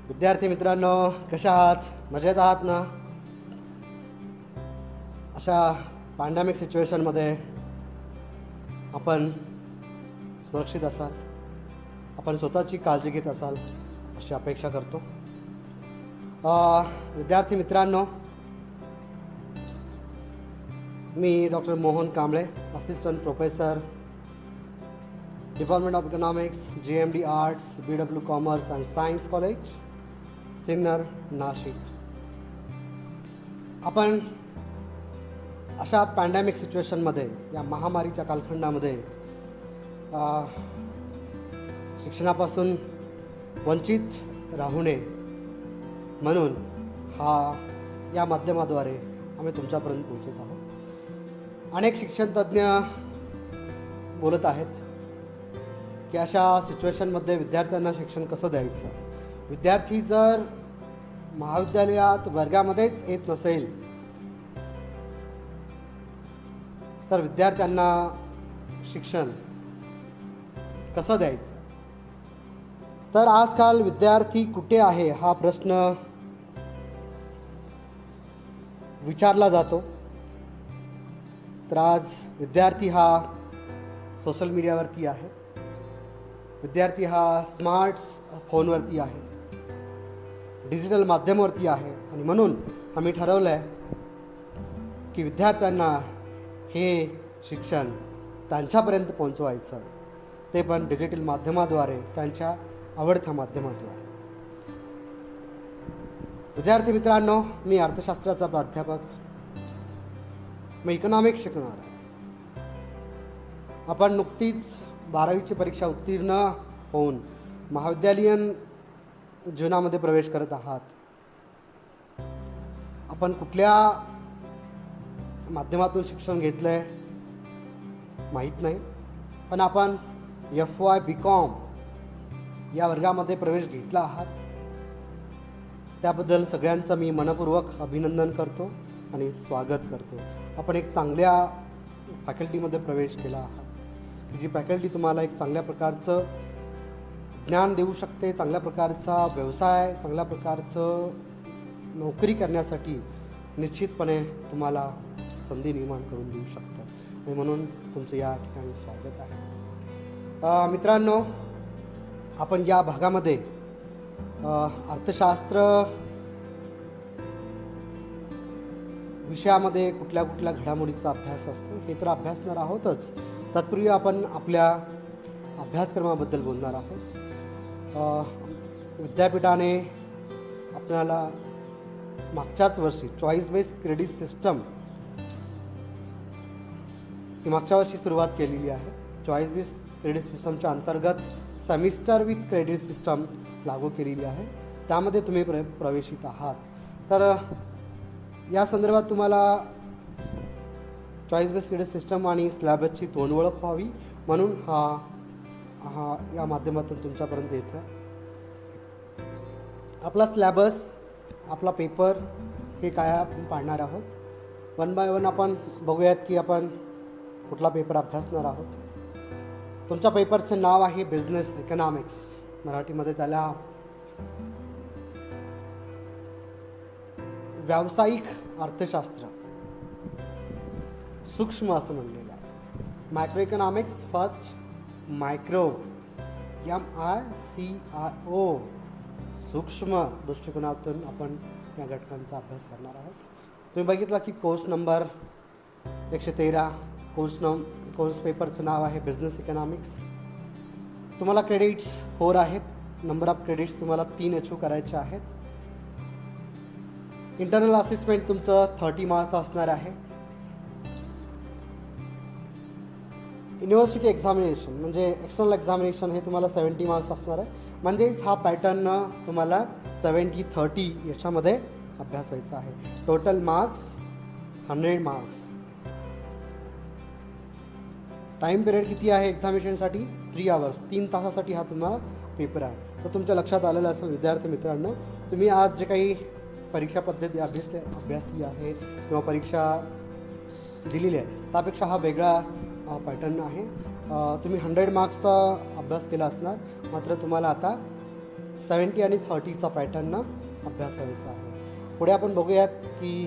विद्यार्थी मित्रांनो, कशा आहात? मजेत आहात ना? अशा पॅन्डेमिक सिच्युएशनमध्ये आपण सुरक्षित असाल, आपण स्वतःची काळजी घेत असाल अशी अपेक्षा करतो. विद्यार्थी मित्रांनो, मी doctor Mohan Kamble, assistant professor, department of economics, GMD arts, BW commerce and science college, Sinnar, Nashik. आपण अशा पॅन्डेमिक सिच्युएशनमध्ये, या महामारीच्या कालखंडामध्ये शिक्षणापासून वंचित राहू नये म्हणून या माध्यमाद्वारे आम्ही तुमच्यापर्यंत पोहोचत आहोत. अनेक शिक्षणतज्ज्ञ बोलत आहेत की अशा सिच्युएशनमध्ये विद्यार्थ्यांना शिक्षण कसं द्यायचं. विद्यार्थी जर महाविद्यालयात वर्गामध्येच येत नसेल तर विद्यार्थ्यांना शिक्षण कसं द्यायचं. तर आजकाल विद्यार्थी कुठे आहे हा प्रश्न विचारला जातो. तर आज विद्यार्थी हा सोशल मीडियावरती आहे, विद्यार्थी हा स्मार्ट फोनवरती आहे, डिजिटल माध्यमावरती आहे. आणि म्हणून आम्ही ठरवलं आहे की विद्यार्थ्यांना हे शिक्षण त्यांच्यापर्यंत पोहोचवायचं, ते पण डिजिटल माध्यमाद्वारे, त्यांच्या आवडत्या माध्यमाद्वारे. विद्यार्थी मित्रांनो, मी अर्थशास्त्राचा प्राध्यापक, मी इकॉनॉमिक्स शिकणार आहे. आपण नुकतीच 12वीची परीक्षा उत्तीर्ण होऊन महाविद्यालयीन जीवनामध्ये प्रवेश करत आहात. आपण कुठल्या माध्यमातून शिक्षण घेतलं आहे माहीत नाही, पण आपण FY BCom या वर्गामध्ये प्रवेश घेतला आहात. त्याबद्दल सगळ्यांचं मी मनपूर्वक अभिनंदन करतो आणि स्वागत करतो. आपण एक चांगल्या फॅकल्टीमध्ये प्रवेश केला आहात की जी फॅकल्टी तुम्हाला एक चांगल्या प्रकारचं ज्ञान देऊ शकते, चांगल्या प्रकारचा व्यवसाय, चांगल्या प्रकारचं नोकरी करण्यासाठी निश्चितपणे तुम्हाला संधी निर्माण करून देऊ शकतं. आणि म्हणून तुमचं या ठिकाणी स्वागत आहे. मित्रांनो, आपण या भागामध्ये अर्थशास्त्र विषयामध्ये कुठल्या कुठल्या घडामोडीचा अभ्यास असतो हे तर अभ्यासणार आहोतच. तत्पूर्वी आपण आपल्या अभ्यासक्रमाबद्दल बोलणार आहोत. विद्यापीठाने आपल्याला मागच्याच वर्षी चॉईस बेस्ड क्रेडिट सिस्टम ही मागच्या वर्षी सुरुवात केलेली आहे. चॉईस बेस्ड क्रेडिट सिस्टमच्या अंतर्गत सेमिस्टर विथ क्रेडिट सिस्टम लागू केलेली आहे. त्यामध्ये तुम्ही प्रवेशित आहात. तर या संदर्भात तुम्हाला चॉईस बेस्ड क्रेडिट सिस्टम आणि स्लॅबची तोंड ओळख व्हावी म्हणून हा या माध्यमातून तुमच्यापर्यंत येतो. आपला स्लॅबस, आपला पेपर हे काय आपण पाहणार आहोत. 1 बाय 1 आपण बघूयात की आपण कुठला पेपर अभ्यासणार आहोत. तुमच्या पेपरचं नाव आहे बिझनेस इकॉनॉमिक्स, मराठीमध्ये त्याला व्यावसायिक अर्थशास्त्र, सूक्ष्म असं म्हणलेलं आहे. Micro economics first, micro MICRO, सूक्ष्म दृष्टिकोनातून आपण या घटकांचा अभ्यास करणार आहोत. तुम्ही बघितला की कोर्स नंबर 113, कोर्स पेपरचं नाव आहे बिझनेस इकॉनॉमिक्स. तुम्हाला क्रेडिट्स 4 आहेत. नंबर ऑफ क्रेडिट्स तुम्हाला 3 अचीव करायचे आहेत. इंटरनल असेसमेंट तुमचं 30 मार्क्स असणार आहे. युनिव्हर्सिटी एक्झामिनेशन म्हणजे एक्सटर्नल एक्झामिनेशन हे तुम्हाला 70 मार्क्स असणार आहे. म्हणजेच हा पॅटर्न तुम्हाला 70-30 याच्यामध्ये अभ्यासायचा आहे. Total marks 100 marks. Time period किती आहे एक्झामिनेशनसाठी? 3 आवर्स, 3 तासासाठी हा तुम्हाला पेपर आहे. तर तुमच्या लक्षात आलेलं असेल विद्यार्थी मित्रांनो, तुम्ही आज जे काही परीक्षा पद्धती अभ्यासली आहे किंवा परीक्षा दिलेली आहे त्यापेक्षा हा वेगळा पॅटर्न आहे. तुम्ही 100 मार्क्सचा अभ्यास केला असणार, मात्र तुम्हाला आता 70 आणि 30चा पॅटर्न अभ्यास व्हायचा आहे. पुढे आपण बघूयात की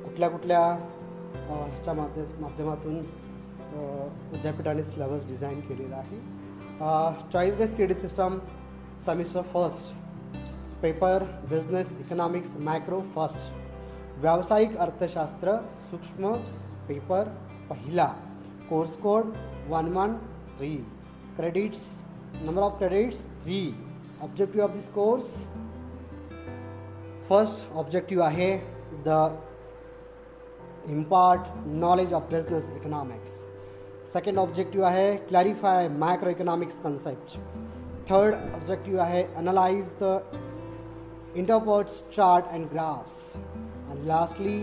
कुठल्या कुठल्या ह्याच्या माध्यमातून विद्यापीठाने सिलेबस डिझाईन केलेला आहे. Choice based credit system semester first, paper business economics macro first, व्यावसायिक अर्थशास्त्र सूक्ष्म पेपर पहिला, course code 113, credits number of credits 3, objective of this course. First objective आहे the impart knowledge of business economics. Second objective आहे clarify macroeconomics concept. Third objective आहे analyze the interpolates chart and graphs. And lastly,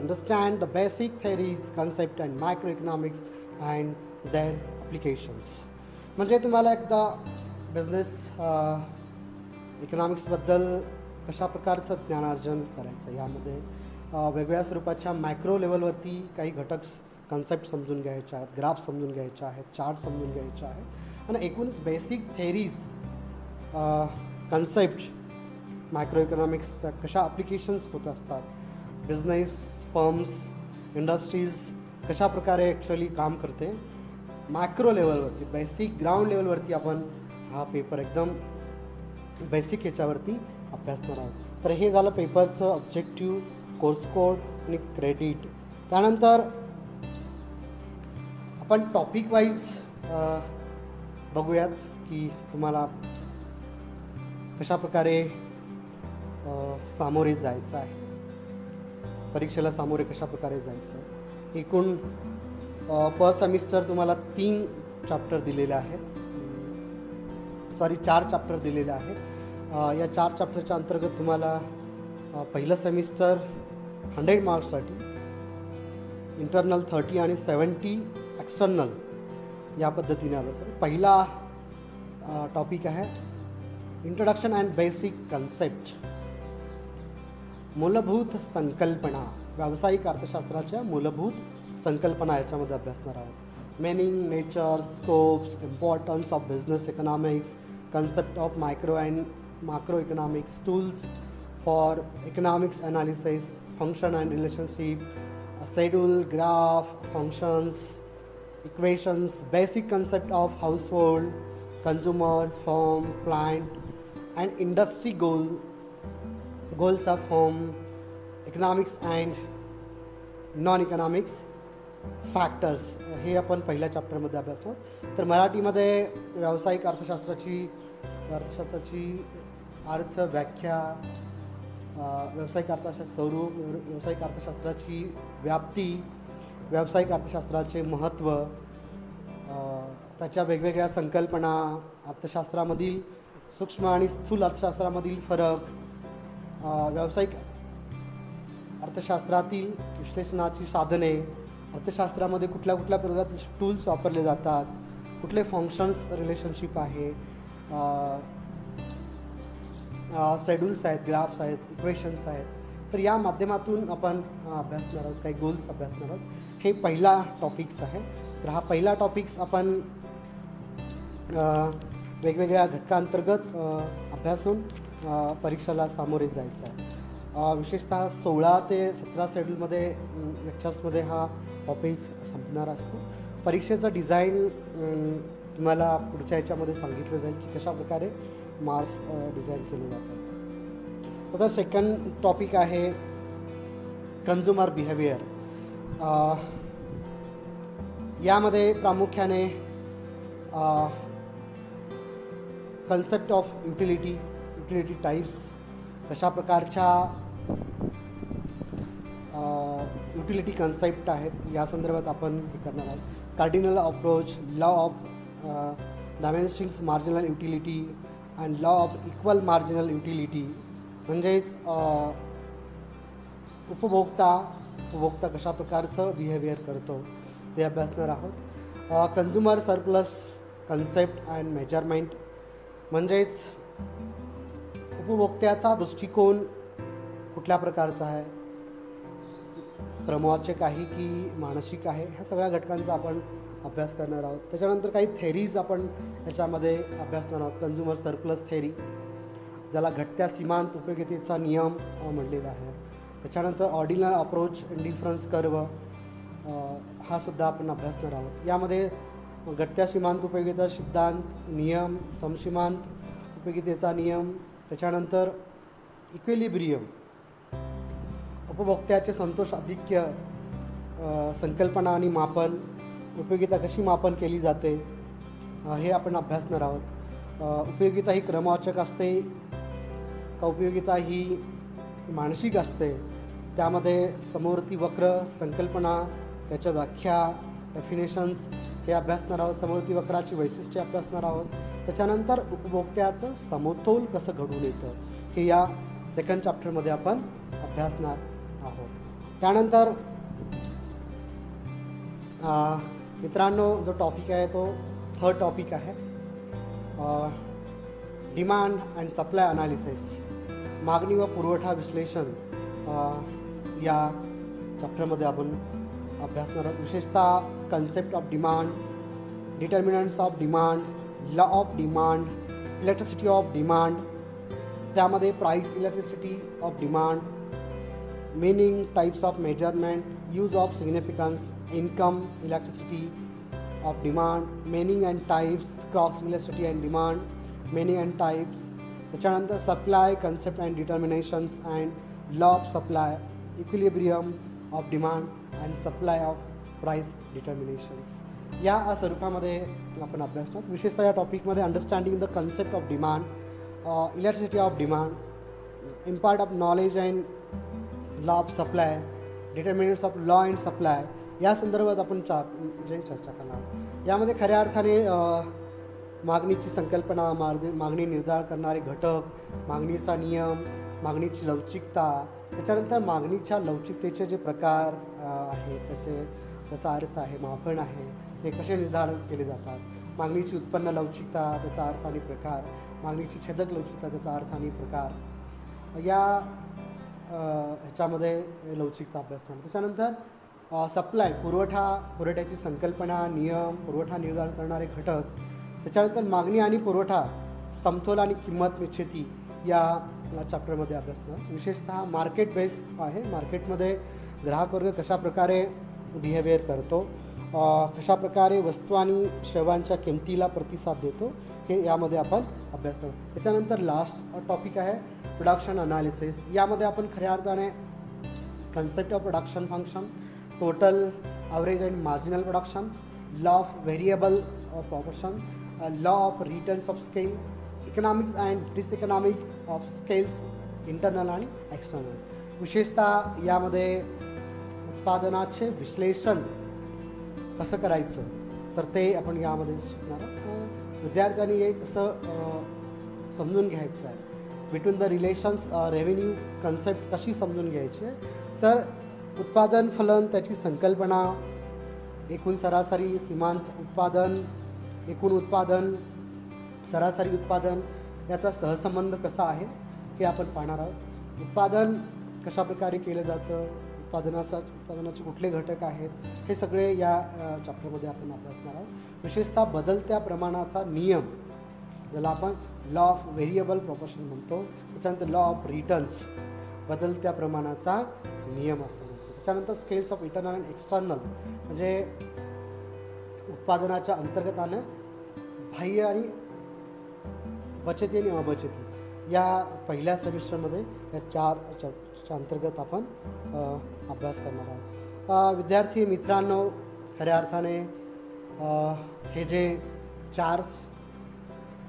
understand the basic theories, concept and macroeconomics and their applications. म्हणजे तुम्हाला एकदा business इकॉनॉमिक्सबद्दल कशा प्रकारचं ज्ञानार्जन करायचं, यामध्ये वेगवेगळ्या स्वरूपाच्या मॅक्रो लेवलवरती काही घटक कन्सेप्ट समजून घ्यायचे आहेत, ग्राफ समजून घ्यायचे आहेत, चार्ट समजून घ्यायचे आहेत आणि एकूणच basic theories, concept macro economics कशा ॲप्लिकेशन्स होत असतात, बिझनेस फर्म्स इंडस्ट्रीज कशा प्रकारे ॲक्च्युअली काम करते, मॅक्रो लेवलवरती बेसिक ग्राउंड लेवलवरती आपण हा पेपर एकदम बेसिक याच्यावरती अभ्यासणार आहोत. तर हे झालं पेपरचं ऑब्जेक्टिव्ह, कोर्स कोड आणि क्रेडिट. त्यानंतर आपण टॉपिक वाईज बघूयात की तुम्हाला कशा प्रकारे सामोरे जायचं आहे, परीक्षेला सामोरे कशा प्रकारे जायचं. एकूण पर सेमिस्टर तुम्हाला 3 चॅप्टर दिलेले आहेत, 4 चॅप्टर दिलेले आहेत. या 4 चॅप्टरच्या अंतर्गत तुम्हाला पहिलं सेमिस्टर 100 मार्क्ससाठी, इंटरनल 30 आणि 70 एक्सटर्नल या पद्धतीने आलं असेल. पहिला टॉपिक आहे इंट्रोडक्शन अँड बेसिक कन्सेप्ट, मूलभूत संकल्पना, व्यावसायिक अर्थशास्त्राच्या मूलभूत संकल्पना याच्यामध्ये अभ्यासणार आहोत. Meaning, nature, scopes, importance of business economics, concept of micro and macro economics, tools for economics analysis, function and relationship, schedule, graph, functions, equations, basic concept of household, consumer, firm, client and industry goals of firm, economics and non-economics factors, हे आपण पहिल्या चॅप्टरमध्ये अभ्यासतो. तर मराठीमध्ये व्यावसायिक अर्थशास्त्राची अर्थ व्याख्या, व्यावसायिक अर्थशास्त्र स्वरूप, व्यावसायिक अर्थशास्त्राची व्याप्ती, व्यावसायिक अर्थशास्त्राचे महत्त्व, त्याच्या वेगवेगळ्या संकल्पना, अर्थशास्त्रामधील सूक्ष्म आणि स्थूल अर्थशास्त्रामधील फरक, व्यावसायिक अर्थशास्त्रातील विश्लेषणाची साधने, अर्थशास्त्रामध्ये कुठल्या कुठल्या प्रकारचे टूल्स वापरले जातात, कुठले फंक्शन्स रिलेशनशिप आहे, शेड्यूल्स आहेत, ग्राफ्स आहेत, इक्वेशन्स आहेत. तर या माध्यमातून आपण अभ्यासणार आहोत, काही गोल्स अभ्यासणार आहोत. हे पहिला टॉपिक्स आहे. तर हा पहिला टॉपिक्स आपण वेगवेगळ्या घटकांतर्गत अभ्यासून परीक्षेला सामोरे जायचं आहे. विशेषतः 16 ते 17 शेड्यूलमध्ये लेक्चर्समध्ये हा टॉपिक संपणार असतो. परीक्षेचं डिझाईन तुम्हाला पुढच्या ह्याच्यामध्ये सांगितलं जाईल की कशा प्रकारे मार्क्स डिझाईन केले जातात. आता सेकंड टॉपिक आहे कन्झ्युमर बिहेवियर. यामध्ये प्रामुख्याने कन्सेप्ट ऑफ युटिलिटी टाईप्स, कशा प्रकारच्या युटिलिटी कन्सेप्ट आहेत या संदर्भात आपण हे करणार आहोत. Cardinal approach, law of dimensions marginal utility and law of equal marginal utility, म्हणजेच उपभोक्ता कशा प्रकारचं बिहेवियर करतो ते अभ्यासणार आहोत. Consumer surplus concept and measurement, म्हणजेच उपभोक्त्याचा दृष्टिकोन कुठल्या प्रकारचा आहे, क्रमवाचक आहे की मानसिक आहे, ह्या सगळ्या घटकांचा आपण अभ्यास करणार आहोत. त्याच्यानंतर काही थेरीज आपण ह्याच्यामध्ये अभ्यासणार आहोत. कंझ्युमर सरप्लस थेरी, ज्याला घटत्या सीमांत उपयोगितेचा नियम म्हणलेला आहे. त्याच्यानंतर ऑर्डिनल अप्रोच इंडिफरन्स कर्व, हा सुद्धा आपण अभ्यासणार आहोत. यामध्ये घटत्या सीमांत उपयोगिता सिद्धांत, नियम, समसीमांत उपयोगितेचा नियम, त्याच्यानंतर इक्विलिब्रियम, उपभोक्त्याचे संतोष आधिक्य, संकल्पना आणि मापन, उपयोगिता कशी मापन केली जाते, हे आपण अभ्यासणार आहोत. उपयोगिता ही क्रमवाचक असते का उपयोगिता ही मानसिक असते, त्यामध्ये समवर्ती वक्र, संकल्पना, त्याच्या व्याख्या, डेफिनेशन्स हे अभ्यासणार आहोत. समवर्ती वक्राची वैशिष्ट्ये अभ्यासणार आहोत. त्याच्यानंतर उपभोक्त्याचं समतोल कसं घडून येतं हे या सेकंड चॅप्टरमध्ये आपण अभ्यासणार आहोत. त्यानंतर मित्रांनो, जो टॉपिक आहे तो थर्ड टॉपिक आहे, डिमांड अँड सप्लाय अनालिसिस, मागणी व पुरवठा विश्लेषण. या चॅप्टरमध्ये आपण अभ्यासणार आहोत. विशेषतः concept of demand, determinants of demand, law of demand, electricity of demand, त्यामध्ये price electricity of demand, meaning, types of measurement, use of significance, income electricity of demand, meaning and types, cross electricity and demand, meaning and types. त्याच्यानंतर supply concept and determinations and law of supply, equilibrium of demand and supply of price determinations. या स्वरूपामध्ये आपण अभ्यास करतो. विशेषतः या टॉपिकमध्ये understanding the concept of demand, electricity of demand, import of knowledge and law of supply, determinants of law and supply, या संदर्भात आपण चर्चा करणार. यामध्ये खऱ्या अर्थाने मागणीची संकल्पना, मागणी निर्धार करणारे घटक, मागणीचा नियम, मागणीची लवचिकता, त्याच्यानंतर मागणीच्या लवचिकतेचे जे प्रकार आहेत, त्याचा अर्थ आहे, मापन आहे, ते कसे निर्धारण केले जातात. मागणीची उत्पन्न लवचिकता, त्याचा अर्थ आणि प्रकार, मागणीची छेदक लवचिकता, त्याचा अर्थ आणि प्रकार, या ह्याच्यामध्ये लवचिकता अभ्यासणार. त्याच्यानंतर सप्लाय, पुरवठ्याची संकल्पना, नियम, पुरवठा निर्धारण करणारे घटक, त्याच्यानंतर मागणी आणि पुरवठा, समतोल आणि किंमत निश्चिती, या चॅप्टरमध्ये अभ्यासणार. विशेषतः मार्केट बेस आहे. मार्केटमध्ये ग्राहक वर्ग कशाप्रकारे बिहेवियर करतो, कशाप्रकारे वस्तू आणि सेवांच्या किमतीला प्रतिसाद देतो, हे यामध्ये आपण अभ्यास करू. त्याच्यानंतर लास्ट टॉपिक आहे प्रोडक्शन अनालिसिस. यामध्ये आपण खऱ्या अर्थाने concept of production function, total, average and marginal production, law of variable proportion, law of returns of scale, economics and diseconomics of scales, internal आणि एक्सटर्नल. विशेषतः यामध्ये उत्पादनाचे विश्लेषण कसं करायचं, तर ते आपण यामध्ये शिकणार आहोत. विद्यार्थ्यांनी हे कसं समजून घ्यायचं आहे, between the relations, revenue concept कशी समजून घ्यायची आहे, तर उत्पादन फलन, त्याची संकल्पना, एकूण सरासरी, सीमांत उत्पादन, एकूण उत्पादन, सरासरी उत्पादन, याचा सहसंबंध कसा आहे हे आपण पाहणार आहोत. उत्पादन कशाप्रकारे केलं जातं, उत्पादनाचे कुठले घटक आहेत, हे सगळे या चॅप्टरमध्ये आपण अभ्यासणार आहोत. विशेषतः बदलत्या प्रमाणाचा नियम, ज्याला आपण लॉ ऑफ व्हेरिएबल प्रॉपोर्शन म्हणतो. त्याच्यानंतर लॉ ऑफ रिटर्न्स, बदलत्या प्रमाणाचा नियम असं म्हणतो. त्याच्यानंतर scales of internal and external, म्हणजे उत्पादनाच्या अंतर्गतानं बाह्य आणि बचती आणि अबचती, या पहिल्या सेमिस्टरमध्ये या चारच्या अंतर्गत आपण अभ्यास करणार आहोत. विद्यार्थी मित्रांनो, खऱ्या अर्थाने हे जे 4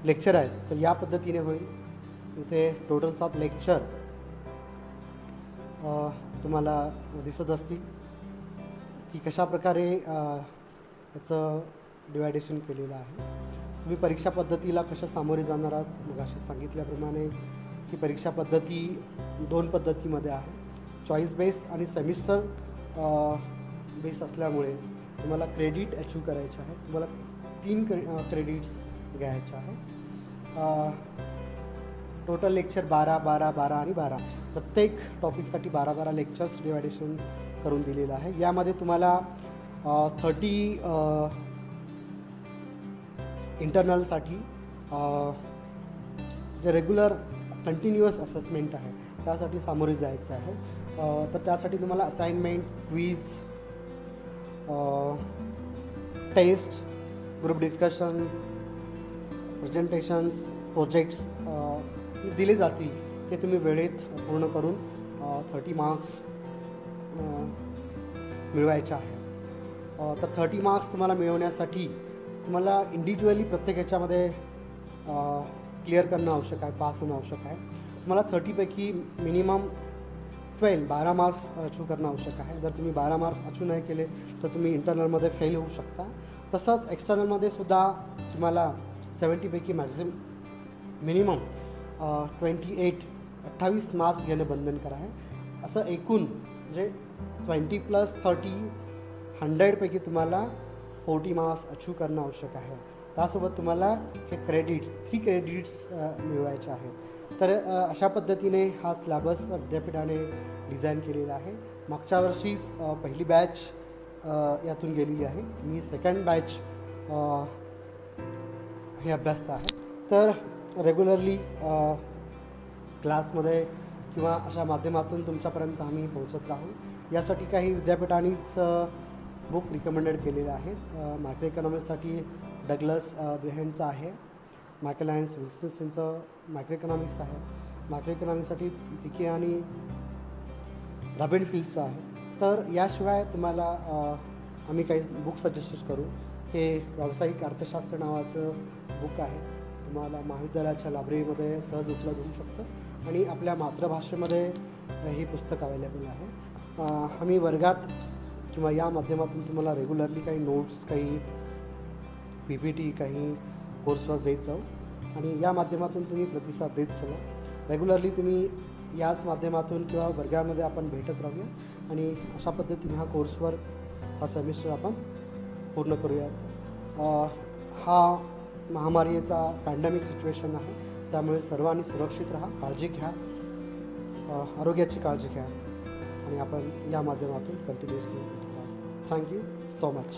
लेक्चर आहेत, तर या पद्धतीने होईल. इथे टोटल्स ऑफ लेक्चर तुम्हाला दिसत असतील की कशाप्रकारे याचं डिवायडेशन केलेलं आहे. तुम्ही परीक्षा पद्धतीला कशा सामोरे जाणार आहात, मग असे सांगितल्याप्रमाणे की परीक्षा पद्धती 2 पद्धतीमध्ये आहे, चॉईस बेस आणि सेमिस्टर बेस असल्यामुळे तुम्हाला क्रेडिट अचीव करायचे आहे. तुम्हाला 3 क्रेडिट्स घ्यायचे आहे. टोटल लेक्चर 12, 12, 12 आणि 12, प्रत्येक टॉपिकसाठी 12 लेक्चर्स डिवायडेशन करून दिलेलं आहे. यामध्ये तुम्हाला 30 इंटरनलसाठी जे रेग्युलर कंटिन्युअस असेसमेंट आहे त्यासाठी सामोरे जायचं आहे. तर त्यासाठी तुम्हाला assignment, quiz, test, group discussion, presentations, projects दिले जातील. ते तुम्ही वेळेत पूर्ण करून 30 मार्क्स मिळवायचे आहे. तर 30 मार्क्स तुम्हाला मिळवण्यासाठी तुम्हाला इंडिव्हिज्युअली प्रत्येक ह्याच्यामध्ये क्लिअर करणं आवश्यक आहे, पास होणं आवश्यक आहे. तुम्हाला 30पैकी मिनिमम 12 मार्क्स अचीव करणं आवश्यक आहे. जर तुम्ही 12 मार्क्स अचीव नाही केले तर तुम्ही इंटरनलमध्ये फेल होऊ शकता. तसंच एक्सटर्नलमध्ये सुद्धा तुम्हाला 70पैकी मिनिमम 28 मार्क्स घेणं बंधनकर आहे. असं एकूण म्हणजे 20 + 30 100पैकी तुम्हाला 40 मार्क्स अचीव करणं आवश्यक आहे. त्यासोबत तुम्हाला हे 3 क्रेडिट्स मिळवायचे आहेत. तर अशा पद्धतीने हा सिलॅबस विद्यापीठाने डिझाईन केलेला आहे. मागच्या वर्षीच पहिली बॅच यातून गेलेली आहे. मी सेकंड बॅच हे अभ्यासत आहे. तर रेग्युलरली क्लासमध्ये किंवा अशा माध्यमातून तुमच्यापर्यंत आम्ही पोहोचत राहू. यासाठी काही विद्यापीठांनीच बुक रिकमेंडेड केलेले आहेत. मायक्रो इकॉनॉमिक्ससाठी डग्लस बिहाइंडचं आहे. मायकेल अँड विल्सनचं मायक्रो इकॉनॉमिक्स आहे. मायक्रो इकॉनॉमिक्ससाठी पिके आणि रॉबिनफिल्डचं आहे. तर याशिवाय तुम्हाला आम्ही काही बुक सजेस्ट करू. हे व्यावसायिक अर्थशास्त्र नावाचं बुक आहे. तुम्हाला महाविद्यालयाच्या लायब्ररीमध्ये सहज उपलब्ध होऊ शकतं आणि आपल्या मातृभाषेमध्ये हे पुस्तक अवेलेबल आहे. आम्ही वर्गात किंवा या माध्यमातून तुम्हाला रेग्युलरली काही नोट्स, काही PPT, काही कोर्सवर्क देत जाऊ आणि या माध्यमातून तुम्ही प्रतिसाद देत चला. रेग्युलरली तुम्ही याच माध्यमातून किंवा वर्गामध्ये आपण भेटत राहूया आणि अशा पद्धतीने हा कोर्सवर्क, हा सेमिस्टर आपण पूर्ण करूयात. हा महामारीचा पॅन्डेमिक सिच्युएशन आहे, त्यामुळे सर्वांनी सुरक्षित राहा, काळजी घ्या, आरोग्याची काळजी घ्या आणि आपण या माध्यमातून कंटिन्युअसली. Thank you so much.